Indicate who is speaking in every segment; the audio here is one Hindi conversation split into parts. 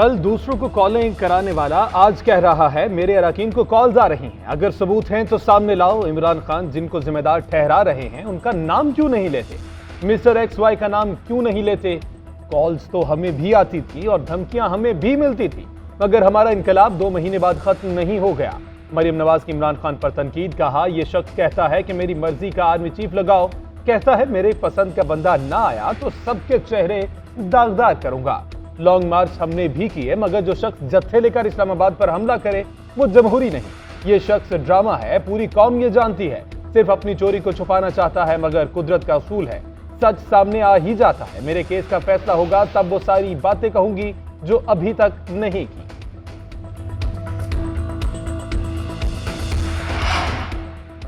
Speaker 1: कल दूसरों को कॉलिंग कराने वाला आज कह रहा है मेरे अरकान को कॉल्स आ रही हैं, अगर सबूत हैं तो सामने लाओ। इमरान खान जिनको जिम्मेदार ठहरा रहे हैं उनका नाम क्यों नहीं लेते? मिस्टर XY का नाम क्यों नहीं लेते? कॉल्स तो हमें भी आती थी और धमकियां हमें भी मिलती थी, मगर हमारा इनकलाब 2 महीने बाद खत्म नहीं हो गया। मरियम नवाज की इमरान खान पर तनकीद। कहा यह शख्स कहता है कि मेरी मर्जी का आर्मी चीफ लगाओ, कहता है मेरे पसंद का बंदा ना आया तो सबके चेहरे दागदार करूंगा। लॉन्ग मार्च हमने भी किए, मगर जो शख्स जत्थे लेकर इस्लामाबाद पर हमला करे वो जमहूरी नहीं। ये शख्स ड्रामा है, पूरी कौम ये जानती है। सिर्फ अपनी चोरी को छुपाना चाहता है, मगर कुदरत का असूल है, सच सामने आ ही जाता है। मेरे केस का फैसला होगा तब वो सारी बातें कहूंगी जो अभी तक नहीं की।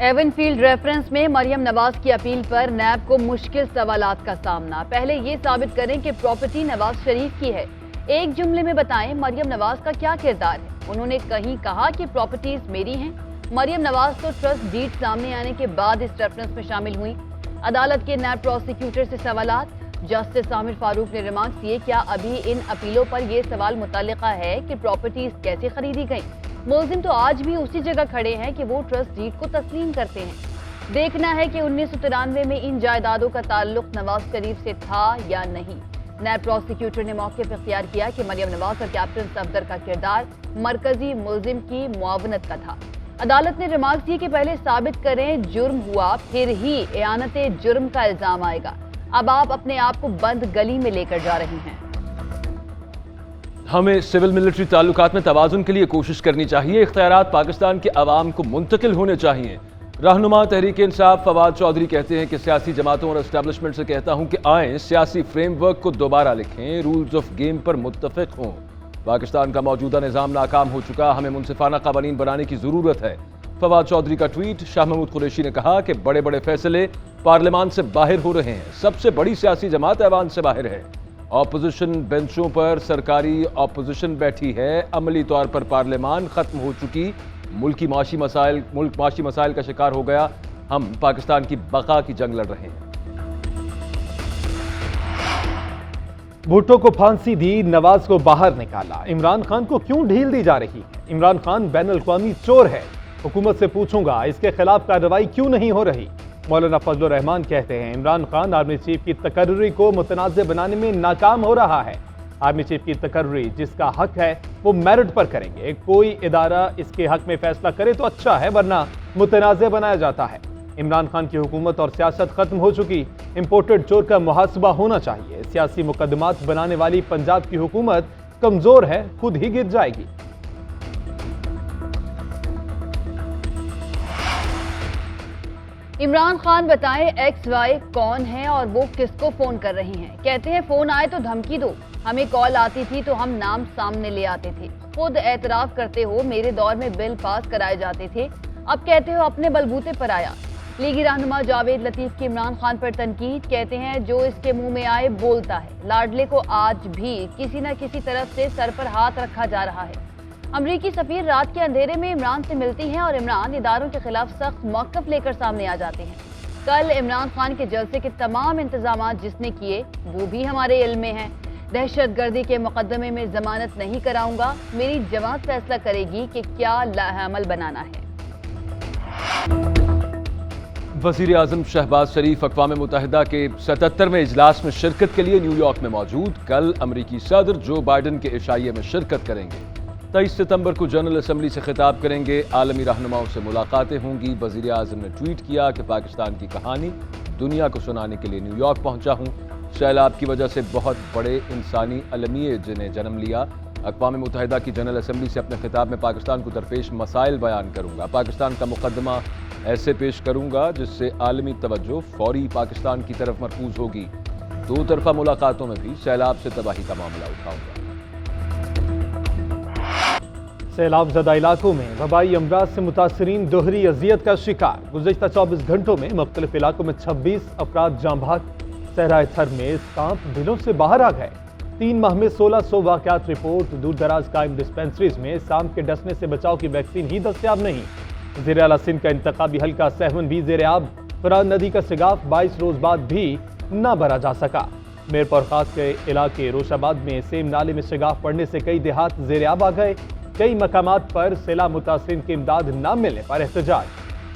Speaker 2: एवनफील्ड रेफरेंस में मरियम नवाज की अपील पर नैब को मुश्किल सवालात का सामना। पहले ये साबित करें कि प्रॉपर्टी नवाज शरीफ की है। एक जुमले में बताएं मरियम नवाज का क्या किरदार है। उन्होंने कहीं कहा कि प्रॉपर्टीज मेरी हैं। मरियम नवाज तो ट्रस्ट डीड सामने आने के बाद इस रेफरेंस में शामिल हुई। अदालत के नैब प्रोसिक्यूटर से सवालात। जस्टिस आमिर फारूक ने रिमार्क किए, क्या अभी इन अपीलों पर यह सवाल मुतल्लिका है कि प्रॉपर्टीज कैसे खरीदी गई? मुलजिम तो आज भी उसी जगह खड़े हैं कि वो ट्रस्ट डीड को तस्लीम करते हैं। देखना है कि 1993 में इन जायदादों का ताल्लुक नवाज शरीफ से था या नहीं। नैब प्रोसिक्यूटर ने मौके पर इख्तियार किया कि मरियम नवाज और कैप्टन सफदर का किरदार मरकजी मुलजिम की मुआवनत का था। अदालत ने रिमार्क दिए कि पहले साबित करें जुर्म हुआ, फिर ही एआनते जुर्म का इल्जाम आएगा। अब आप अपने आप को बंद गली में लेकर जा रही हैं।
Speaker 3: हमें सिविल मिलिट्री ताल्लुकात में तवाज़ुन के लिए कोशिश करनी चाहिए। इख्तियारात पाकिस्तान के अवाम को मुंतकिल होने चाहिए। रहनुमा तहरीक इंसाफ फवाद चौधरी कहते हैं कि सियासी जमातों और एस्टेब्लिशमेंट से कहता हूं कि आएँ सियासी फ्रेमवर्क को दोबारा लिखें, रूल्स ऑफ गेम पर मुत्तफिक हों। पाकिस्तान का मौजूदा निज़ाम नाकाम हो चुका, हमें मुनसिफाना क़वानीन बनाने की ज़रूरत है। फवाद चौधरी का ट्वीट। शाह महमूद कुरैशी ने कहा कि बड़े बड़े फैसले पार्लियामान से बाहर हो रहे हैं, सबसे बड़ी सियासी जमात ऐवान से बाहर है। ऑपोजिशन बेंचों पर सरकारी ऑपोजिशन बैठी है, अमली तौर पर पार्लियामान खत्म हो चुकी, मुल्क माशी मसाइल का शिकार हो गया, हम पाकिस्तान की बका की जंग लड़ रहे हैं।
Speaker 1: भुट्टो को फांसी दी, नवाज को बाहर निकाला, इमरान खान को क्यों ढील दी जा रही है? इमरान खान बैनुल-अक़वामी चोर है, हुकूमत से पूछूंगा इसके खिलाफ कार्रवाई क्यों नहीं हो रही? मौलाना फजलुर रहमान कहते हैं इमरान खान आर्मी चीफ की तकर्री को मुतनाज़ बनाने में नाकाम हो रहा है। आर्मी चीफ की तकर्री जिसका हक है वो मेरिट पर करेंगे। कोई इदारा इसके हक में फैसला करे तो अच्छा है, वरना मुतनाज़ बनाया जाता है। इमरान खान की हुकूमत और सियासत खत्म हो चुकी, इंपोर्टेड चोर का मुहासबा होना चाहिए। सियासी मुकदमात बनाने वाली पंजाब की हुकूमत कमजोर है, खुद ही गिर जाएगी।
Speaker 2: इमरान खान बताएं XY कौन है और वो किसको फोन कर रही हैं। कहते हैं फोन आए तो धमकी दो, हमें कॉल आती थी तो हम नाम सामने ले आते थे। खुद एतराफ करते हो मेरे दौर में बिल पास कराए जाते थे, अब कहते हो अपने बलबूते पर आया। लीगी रहनुमा जावेद लतीफ की इमरान खान पर तनकीद। कहते हैं जो इसके मुंह में आए बोलता है। लाडले को आज भी किसी न किसी तरफ से सर पर हाथ रखा जा रहा है। अमरीकी सफीर रात के अंधेरे में इमरान से मिलती हैं और इमरान इदारों के खिलाफ सख्त मौक़िफ़ लेकर सामने आ जाते हैं। कल इमरान खान के जलसे के तमाम इंतजाम जिसने किए वो भी हमारे इल्म में हैं। दहशतगर्दी के मुकदमे में जमानत नहीं कराऊंगा, मेरी जमात फैसला करेगी कि क्या अमल बनाना है।
Speaker 3: वज़ीर आज़म शहबाज शरीफ अक़वाम मुत्तहिदा के 77वें इजलास में शिरकत के लिए न्यूयॉर्क में मौजूद। कल अमरीकी सदर जो बाइडन के इशाइये में शिरकत करेंगे। 23 सितंबर को जनरल असम्बली से खिताब करेंगे। आलमी रहनुमाओं से मुलाकातें होंगी। वज़ीर आज़म ने ट्वीट किया कि पाकिस्तान की कहानी दुनिया को सुनाने के लिए न्यूयॉर्क पहुंचा हूं। सैलाब की वजह से बहुत बड़े इंसानी अलमिए जिन्हें जन्म लिया। अक़वाम मुत्तहिदा की जनरल असम्बली से अपने खिताब में पाकिस्तान को दरपेश मसाइल बयान करूंगा। पाकिस्तान का मुकदमा ऐसे पेश करूंगा जिससे आलमी तवज्जो फौरी पाकिस्तान की तरफ मरकूज होगी। 2 तरफा मुलाकातों में भी सैलाब से तबाही का मामला उठाऊंगा।
Speaker 1: सैलाब ज़दा इलाकों में वबाई अमराज से मुतासरीन दोहरी अजियत का शिकार। गुज़श्ता 24 घंटों में मुख्तलिफ इलाकों में 26 अफराद जाँ भाग। सहराए थर में सांप दिलों से बाहर आ गए। 3 माह में 1600 वाक़यात रिपोर्ट। दूर दराज कायम डिस्पेंसरीज में सांप के डसने से बचाव की वैक्सीन ही दस्तयाब नहीं। ज़ेर आला सिंध का इंतखाबी हल्का सहवन भी ज़ेर आब। फरान नदी का सिगाफ 22 रोज बाद भी न भरा जा सका। मीरपुर खास के इलाके रोशाबाद में सेम नाले में शिगाफ पड़ने से कई देहात ज़ेर-ए-आब आ गए। कई मकामात पर सैलाब मुतासिरीन की इमदाद न मिलने पर एहतजाज।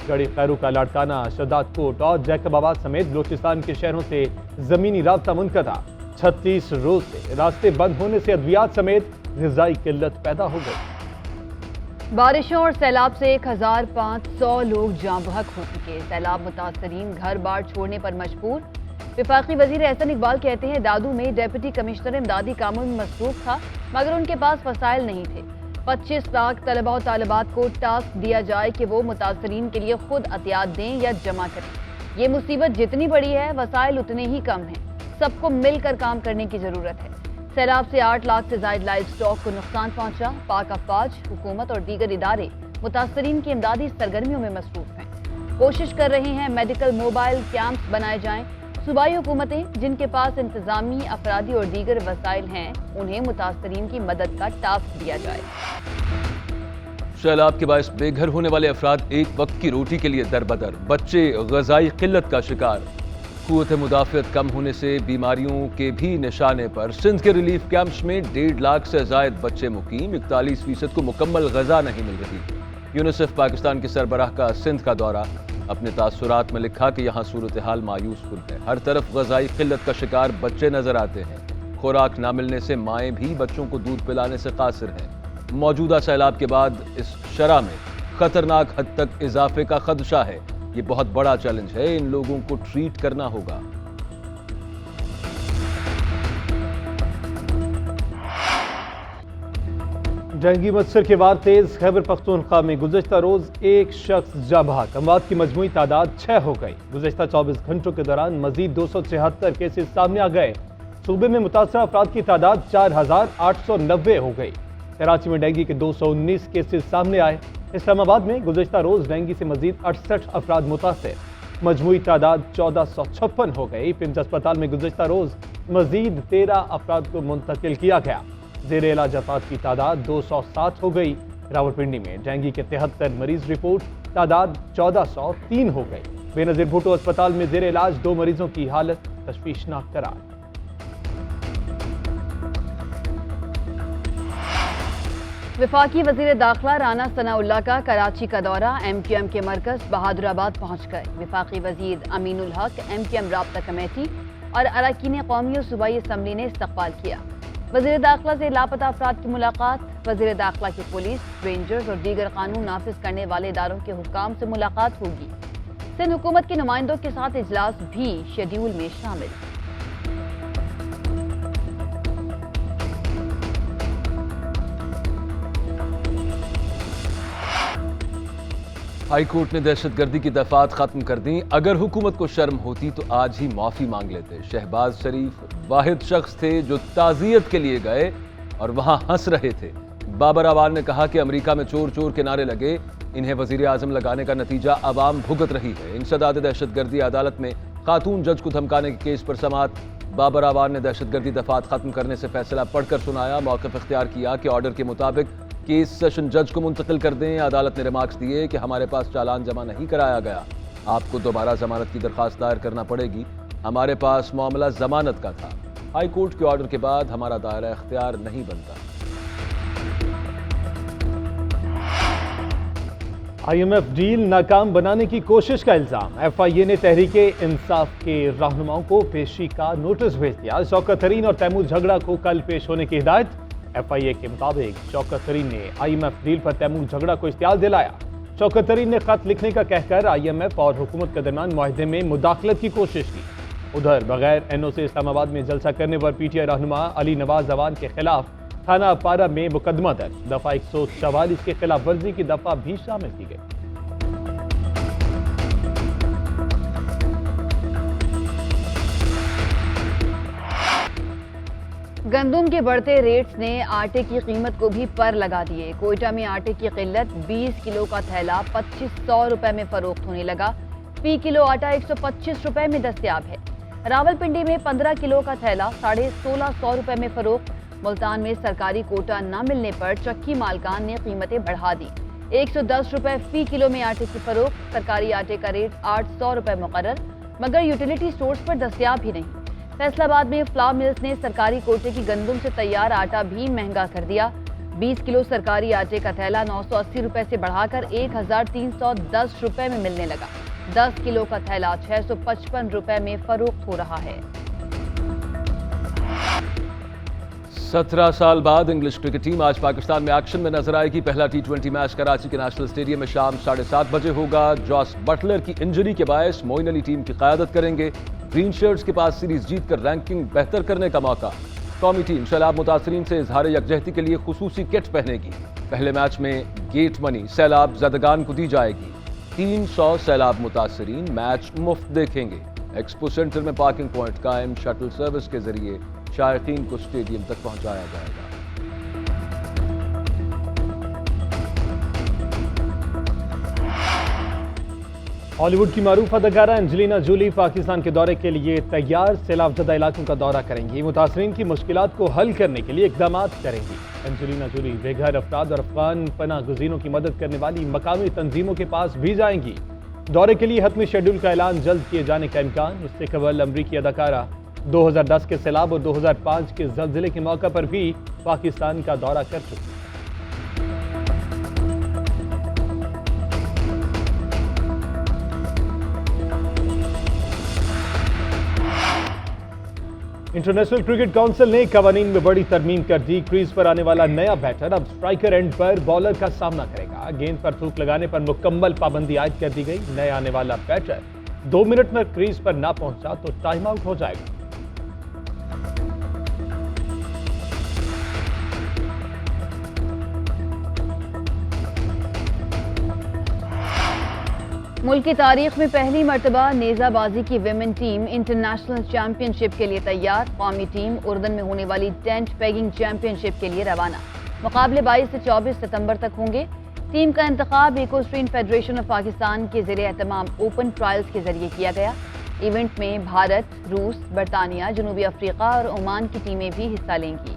Speaker 1: गढ़ी खैरू का लाड़काना, शहदादकोट और जैकबाबाद समेत बलूचिस्तान के शहरों से जमीनी राब्ता मुनक़ता। 36 रोज से रास्ते बंद होने से अद्वियात समेत ग़िज़ाई किल्लत पैदा हो गई।
Speaker 2: बारिशों और सैलाब से 1500 लोग जाँ बहक हो चुके। सैलाब मुतासरीन घर बार छोड़ने पर मजबूर। विफाकी वजीर एहसन इकबाल कहते हैं दादू में डिप्टी कमिश्नर इमदादी कामों में मसरूफ था मगर उनके पास वसाइल नहीं थे। 25 लाख तलबा और तालिबात को टास्क दिया जाए कि वो मुतासरीन के लिए खुद अतियात दें या जमा करें। ये मुसीबत जितनी बड़ी है वसाइल उतने ही कम हैं। सबको मिलकर काम करने की जरूरत है। सैलाब से 8 लाख से ज्यादा लाइव स्टॉक को नुकसान पहुंचा। पाक अफवाज, हुकूमत और दीगर इदारे मुतासरीन की इमदादी सरगर्मियों में मसरूफ हैं। कोशिश कर रहे हैं मेडिकल मोबाइल कैंप्स बनाए जाएं। सूबाई हुकूमतें जिनके पास इंतजामी, अफरादी और दीगर वसाइल हैं उन्हें मुतासरीन की मदद का टास्क दिया जाए।
Speaker 3: सैलाब के बायस बेघर होने वाले अफराद एक वक्त की रोटी के लिए दरबदर। बच्चे ग़िज़ाई किल्लत का शिकार। क़ुव्वत मुदाफ़ियत कम होने से बीमारियों के भी निशाने पर। सिंध के रिलीफ कैंप्स में 1.5 लाख से ज़ायद बच्चे मुकीम। 41% को मुकम्मल ग़िज़ा नहीं मिल रही। यूनिसेफ पाकिस्तान के सरबराह का सिंध का दौरा। अपने तासुरात में लिखा कि यहाँ सूरत हाल मायूस कुन है। हर तरफ ग़िज़ाई किल्लत का शिकार बच्चे नजर आते हैं। खुराक ना मिलने से माएँ भी बच्चों को दूध पिलाने से कासिर हैं। मौजूदा सैलाब के बाद इस शरह में खतरनाक हद तक इजाफे का खदशा है। ये बहुत बड़ा चैलेंज है। इन लोगों को ट्रीट करना होगा।
Speaker 1: जंगी मच्छर के वार तेज। खैबर पख्तूनख्वा में गुज़श्ता रोज एक शख्स जाँ बहक। अमवात की मजमूई तादाद 6 हो गई। गुज़श्ता 24 घंटों के दौरान मजीद 276 केसेस सामने आ गए। सूबे में मुतासर अफराद की तादाद 4890 हो गई। कराची में डेंगू के 219 केसेस सामने आए। इस्लामाबाद में गुज़श्ता रोज डेंगू से मजीद 68 अफराद मुतासर। मजमूई तादाद 1456 हो गई। पिंज अस्पताल में गुज़श्ता रोज मजीद 13 अफराद को मुंतकिल किया गया। ज़ेरे इलाज अफराद की तादाद 207 हो गई। रावलपिंडी में डेंगू के 73 मरीज रिपोर्ट। तादाद 1403 हो गई। बेनज़ीर भुट्टो अस्पताल में ज़ेरे इलाज 2 मरीजों की हालत तशवीशनाक करार।
Speaker 2: विफाकी वजीर दाखिला राना सनाउल्लाह का कराची का दौरा। MQM के मरकज बहादुराबाद पहुंच गए। विफाकी वजीर अमीनुल हक, MQM राब्ता कमेटी और अरकान कौमी और सूबाई असम्बली ने इस्तकबाल किया। वजीर दाखिला से लापता अफराद की मुलाकात। वजीर दाखिला की पुलिस, रेंजर्स और दीगर कानून नाफिज करने वाले इदारों के हुक्काम से मुलाकात होगी। सिंध हुकूमत के नुमाइंदों के साथ इजलास भी शेड्यूल में शामिल।
Speaker 3: हाई कोर्ट ने दहशतगर्दी की दफात खत्म कर दी। अगर हुकूमत को शर्म होती तो आज ही माफी मांग लेते। शहबाज शरीफ वाहिद शख्स थे जो ताज़ियत के लिए गए और वहां हंस रहे थे। बाबर अवान ने कहा कि अमेरिका में चोर चोर के नारे लगे, इन्हें वजीर आजम लगाने का नतीजा अवाम भुगत रही है। इंसदाद दहशतगर्दी अदालत में खातून जज को धमकाने के केस पर समात। बाबर अवान ने दहशतगर्दी दफात खत्म करने से फैसला पढ़कर सुनाया। मौक़िफ़ इख्तियार किया कि ऑर्डर के मुताबिक केस सेशन जज को मुंतकिल कर दें। अदालत ने रिमार्क्स दिए कि हमारे पास चालान जमा नहीं कराया गया, आपको दोबारा जमानत की दरख्वास्त दायर करना पड़ेगी। हमारे पास मामला जमानत का था। हाई कोर्ट के ऑर्डर के बाद हमारा दायरा इख्तियार नहीं बनता।
Speaker 1: IMF डील नाकाम बनाने की कोशिश का इल्जाम। FIA ने तहरीके इंसाफ के रहनुमाओं को पेशी का नोटिस भेज दिया। शौकत तरीन और तैमूर झगड़ा को कल पेश होने की हिदायत। FIA के मुताबिक शौकत तरीन ने IMF डील पर तैमूर झगड़ा को इश्तियाल दिलाया। शौकत तरीन ने खत लिखने का कहकर IMF और हुकूमत के दरमियान मुआहदे में मुदाखलत की कोशिश की। उधर बगैर NOC इस्लामाबाद में जलसा करने पर PTI रहनुमा अली नवाज अवान के खिलाफ थाना पारा में मुकदमा दर्ज। दफा 144 के खिलाफ वर्जी की दफा भी शामिल की गई।
Speaker 2: गंदुम के बढ़ते रेट्स ने आटे की कीमत को भी पर लगा दिए। कोयटा में आटे की किल्लत 20 किलो का थैला 2500 रुपए में फरोख्त होने लगा। फी किलो आटा 125 रुपए में दस्तयाब है। रावलपिंडी में 15 किलो का थैला 1650 रुपए में फरोख्त। मुल्तान में सरकारी कोटा न मिलने पर चक्की मालकान ने कीमतें बढ़ा दी। 110 रुपए फी किलो में आटे की फरोख्त। सरकारी आटे का रेट 800 रुपए मुकर्रर, मगर यूटिलिटी स्टोर्स पर दस्तयाब ही नहीं। फैसलाबाद में फ्लावर मिल्स ने सरकारी कोटे की गंदम से तैयार आटा भी महंगा कर दिया। 20 किलो सरकारी आटे का थैला 980 रुपए से बढ़ाकर 1310 रुपए में मिलने लगा। 10 किलो का थैला 655 रुपए में फरोख्त हो रहा है।
Speaker 3: 17 साल बाद इंग्लिश क्रिकेट टीम आज पाकिस्तान में एक्शन में नजर आएगी। पहला T20 मैच कराची के नेशनल स्टेडियम में शाम 7:30 बजे होगा। जॉस बटलर की इंजरी के बायस मोइन अली टीम की क़यादत करेंगे। ग्रीन शर्ट्स के पास सीरीज जीतकर रैंकिंग बेहतर करने का मौका। कौमी टीम सैलाब मुतासरीन से इजहार यकजहती के लिए खुसूसी किट पहनेगी। पहले मैच में गेट मनी सैलाब ज़दगान को दी जाएगी। 300 सैलाब मुतासरीन मैच मुफ्त देखेंगे। एक्सपो सेंटर में पार्किंग पॉइंट कायम, शटल सर्विस के जरिए शायकीन को स्टेडियम तक पहुंचाया जाएगा।
Speaker 1: हॉलीवुड की मारूफ अदाकारा एंजेलिना जोली पाकिस्तान के दौरे के लिए तैयार। सैलाबजदा इलाकों का दौरा करेंगी। मुतासरीन की मुश्किलात को हल करने के लिए इकदाम करेंगी। एंजेलिना जोली बेघर अफराद और अफगान पनाह गुज़ीरों की मदद करने वाली मकामी तंजीमों के पास भी जाएंगी। दौरे के लिए हतमी शेड्यूल का ऐलान जल्द किए जाने का इम्कान। इससे कबल अमरीकी अदाकारा 2010 के सैलाब और 2005 के ज़लज़ले के मौका पर भी पाकिस्तान का दौरा कर चुकी। इंटरनेशनल क्रिकेट काउंसिल ने कवानीन में बड़ी तरमीम कर दी। क्रीज पर आने वाला नया बैटर अब स्ट्राइकर एंड पर बॉलर का सामना करेगा। गेंद पर थूक लगाने पर मुकम्मल पाबंदी आयद कर दी गई। नया आने वाला बैटर 2 मिनट में क्रीज पर ना पहुंचा तो टाइम आउट हो जाएगा।
Speaker 2: मुल्क की तारीख में पहली मरतबा नेज़ाबाजी की विमेन टीम इंटरनेशनल चैंपियनशिप के लिए तैयार। कौमी टीम उर्दन में होने वाली टेंट पेगिंग चैंपियनशिप के लिए रवाना। मुकाबले 22 से 24 सितंबर तक होंगे। टीम का इंतखाब इक्वेस्ट्रियन फेडरेशन ऑफ पाकिस्तान के ज़रिए एहतमाम ओपन ट्रायल्स के जरिए किया गया। इवेंट में भारत, रूस, बरतानिया, जनूबी अफ्रीका और ओमान की टीमें भी हिस्सा लेंगी।